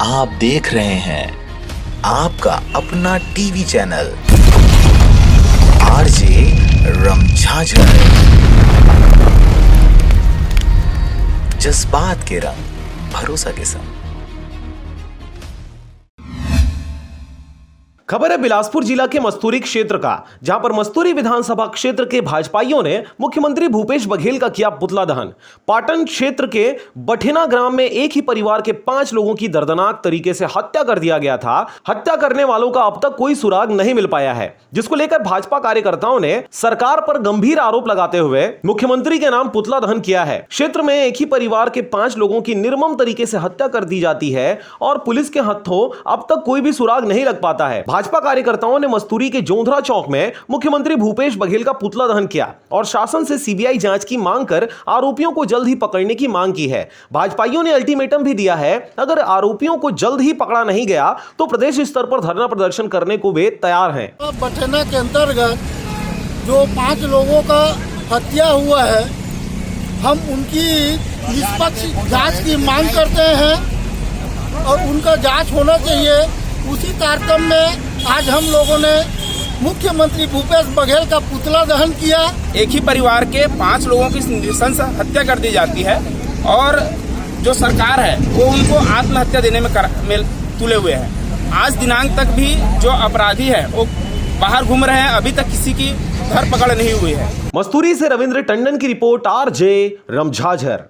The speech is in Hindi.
आप देख रहे हैं आपका अपना टीवी चैनल आरजे रमझाझर, जज्बात के रंग भरोसा के संग। खबर है बिलासपुर जिला के मस्तूरी क्षेत्र का, जहां पर मस्तूरी विधानसभा क्षेत्र के भाजपाइयों ने मुख्यमंत्री भूपेश बघेल का किया पुतला दहन। पाटन क्षेत्र के बठिना ग्राम में एक ही परिवार के 5 लोगों की दर्दनाक तरीके से हत्या कर दिया गया था। हत्या करने वालों का अब तक कोई सुराग नहीं मिल पाया है, जिसको लेकर भाजपा कार्यकर्ताओं ने सरकार पर गंभीर आरोप लगाते हुए मुख्यमंत्री के नाम पुतला दहन किया है। क्षेत्र में एक ही परिवार के 5 लोगों की निर्मम तरीके से हत्या कर दी जाती है और पुलिस के हत्थों अब तक कोई भी सुराग नहीं लग पाता है। भाजपा कार्यकर्ताओं ने मस्तूरी के जोंधरा चौक में मुख्यमंत्री भूपेश बघेल का पुतला दहन किया और शासन से सीबीआई जांच की मांग कर आरोपियों को जल्द ही पकड़ने की मांग की है। भाजपाइयों ने अल्टीमेटम भी दिया है, अगर आरोपियों को जल्द ही पकड़ा नहीं गया तो प्रदेश स्तर पर धरना प्रदर्शन करने को वे तैयार हैं। बठिना के अंतर्गत जो 5 लोगों का हत्या हुआ है, हम उनकी निष्पक्ष जांच की मांग करते हैं और उनका जांच होना चाहिए। उसी तारतम्य में आज हम लोगों ने मुख्यमंत्री भूपेश बघेल का पुतला दहन किया। एक ही परिवार के 5 लोगों की नृशंस हत्या कर दी जाती है और जो सरकार है वो उनको आत्महत्या देने में तुले हुए है। आज दिनांक तक भी जो अपराधी है वो बाहर घूम रहे हैं, अभी तक किसी की धरपकड़ नहीं हुई है। मस्तूरी से रविंद्र टंडन की रिपोर्ट, आरजे रमझाझर।